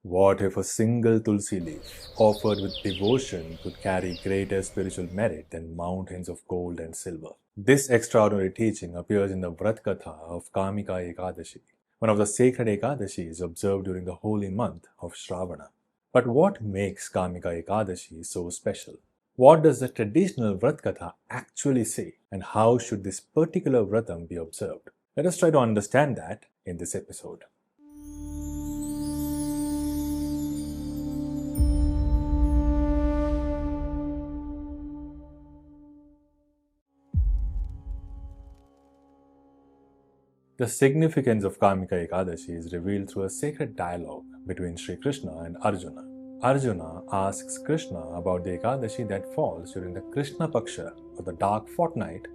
What if a single Tulsi leaf, offered with devotion, could carry greater spiritual merit than mountains of gold and silver? This extraordinary teaching appears in the Vrat Katha of Kamika Ekadashi, one of the sacred Ekadashis observed during the holy month of Shravana. But what makes Kamika Ekadashi so special? What does the traditional Vrat Katha actually say, and how should this particular Vratam be observed? Let us try to understand that in this episode. The significance of Kamika Ekadashi is revealed through a sacred dialogue between Sri Krishna and Arjuna. Arjuna asks Krishna about the Ekadashi that falls during the Krishna Paksha, or the dark fortnight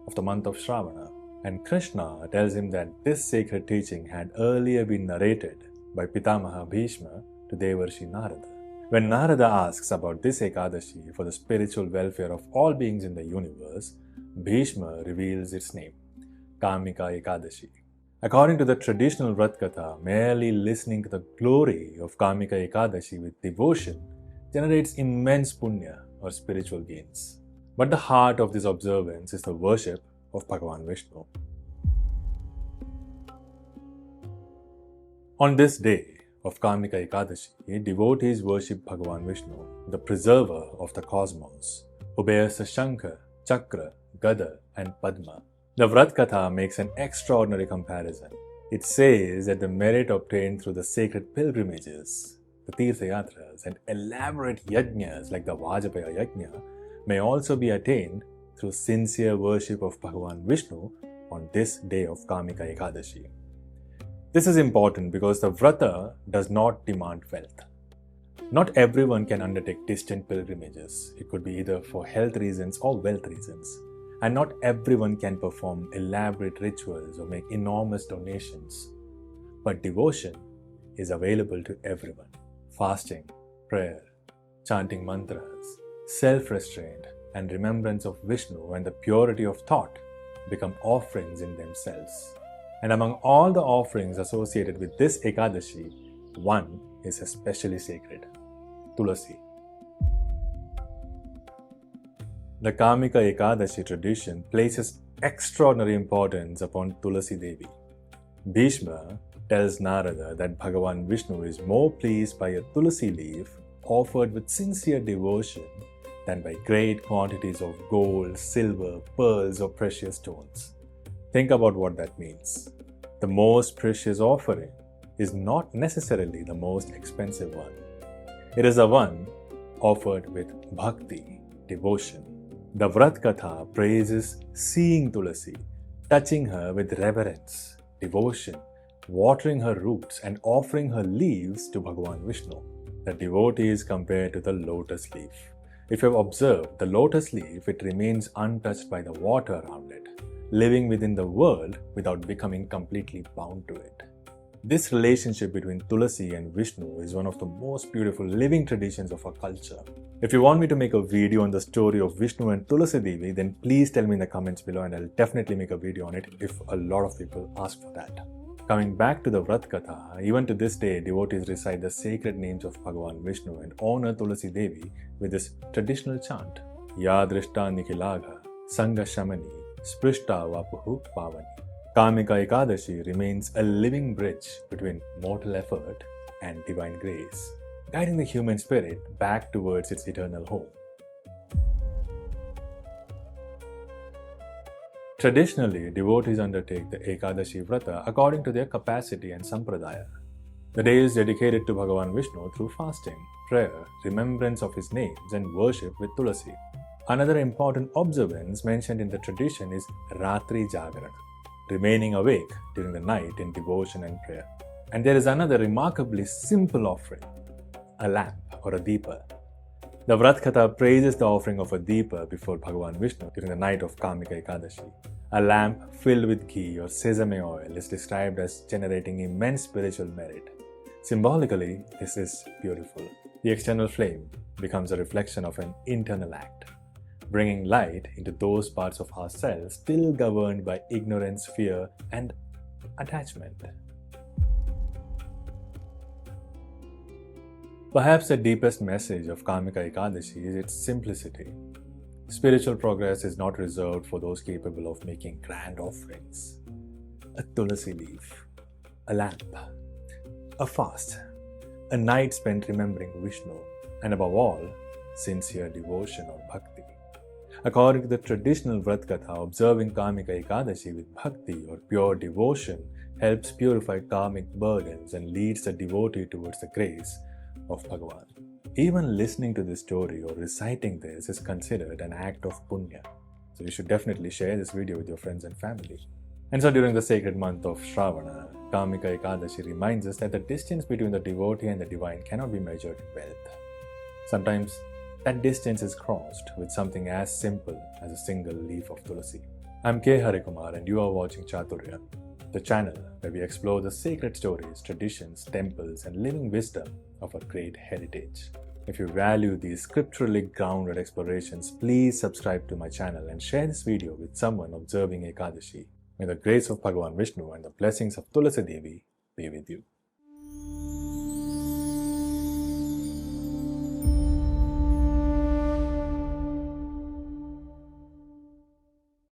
of the month of Shravana, and Krishna tells him that this sacred teaching had earlier been narrated by Pitamaha Bhishma to Devarshi Narada. When Narada asks about this Ekadashi for the spiritual welfare of all beings in the universe, Bhishma reveals its name, Kamika Ekadashi. According to the traditional Vrat Katha, merely listening to the glory of Kamika Ekadashi with devotion generates immense punya or spiritual gains. But the heart of this observance is the worship of Bhagawan Vishnu. On this day of Kamika Ekadashi, devotees worship Bhagawan Vishnu, the preserver of the cosmos, who bears the Shankha, Chakra, Gada and Padma. The Vrat Katha makes an extraordinary comparison. It says that the merit obtained through the sacred pilgrimages, the Tirtha Yatras, and elaborate yajnas like the Vajpaya Yajna may also be attained through sincere worship of Bhagawan Vishnu on this day of Kamika Ekadashi. This is important because the Vrata does not demand wealth. Not everyone can undertake distant pilgrimages. It could be either for health reasons or wealth reasons. And not everyone can perform elaborate rituals or make enormous donations. But devotion is available to everyone. Fasting, prayer, chanting mantras, self-restraint, and remembrance of Vishnu and the purity of thought become offerings in themselves. And among all the offerings associated with this Ekadashi, one is especially sacred: Tulasi. The Kamika Ekadashi tradition places extraordinary importance upon Tulsi Devi. Bhishma tells Narada that Bhagawan Vishnu is more pleased by a Tulsi leaf offered with sincere devotion than by great quantities of gold, silver, pearls, or precious stones. Think about what that means. The most precious offering is not necessarily the most expensive one. It is the one offered with bhakti, devotion. The Vrat Katha praises seeing Tulasi, touching her with reverence, devotion, watering her roots and offering her leaves to Bhagawan Vishnu. The devotee is compared to the lotus leaf. If you have observed the lotus leaf, it remains untouched by the water around it, living within the world without becoming completely bound to it. This relationship between Tulasi and Vishnu is one of the most beautiful living traditions of our culture. If you want me to make a video on the story of Vishnu and Tulsi Devi, then please tell me in the comments below and I'll definitely make a video on it if a lot of people ask for that. Coming back to the Vrat Katha, even to this day, devotees recite the sacred names of Bhagawan Vishnu and honor Tulsi Devi with this traditional chant: Ya Drishta Nikhilagha, Sangha Shamani, Sprishta Vapuhu Pavani. Kamika Ekadashi remains a living bridge between mortal effort and divine grace, guiding the human spirit back towards its eternal home. Traditionally, devotees undertake the Ekadashi Vrata according to their capacity and sampradaya. The day is dedicated to Bhagawan Vishnu through fasting, prayer, remembrance of his names, and worship with Tulasi. Another important observance mentioned in the tradition is Ratri Jagaran, remaining awake during the night in devotion and prayer. And there is another remarkably simple offering, a lamp or a deepa. The Vrat Katha praises the offering of a deepa before Bhagawan Vishnu during the night of Kamika Ekadashi. A lamp filled with ghee or sesame oil is described as generating immense spiritual merit. Symbolically, this is beautiful. The external flame becomes a reflection of an internal act, bringing light into those parts of ourselves still governed by ignorance, fear, and attachment. Perhaps the deepest message of Kamika Ekadashi is its simplicity. Spiritual progress is not reserved for those capable of making grand offerings. A Tulsi leaf, a lamp, a fast, a night spent remembering Vishnu, and above all, sincere devotion or bhakti. According to the traditional Vrat Katha, observing Kamika Ekadashi with bhakti or pure devotion helps purify karmic burdens and leads the devotee towards the grace of Bhagawan. Even listening to this story or reciting this is considered an act of punya. So you should definitely share this video with your friends and family. And so during the sacred month of Shravana, Kamika Ekadashi reminds us that the distance between the devotee and the divine cannot be measured in wealth. Sometimes that distance is crossed with something as simple as a single leaf of Tulsi. I'm K. Kumar and you are watching Chaturya, the channel where we explore the sacred stories, traditions, temples and living wisdom of our great heritage. If you value these scripturally grounded explorations, please subscribe to my channel and share this video with someone observing Ekadashi. May the grace of Bhagawan Vishnu and the blessings of Tulsi Devi be with you.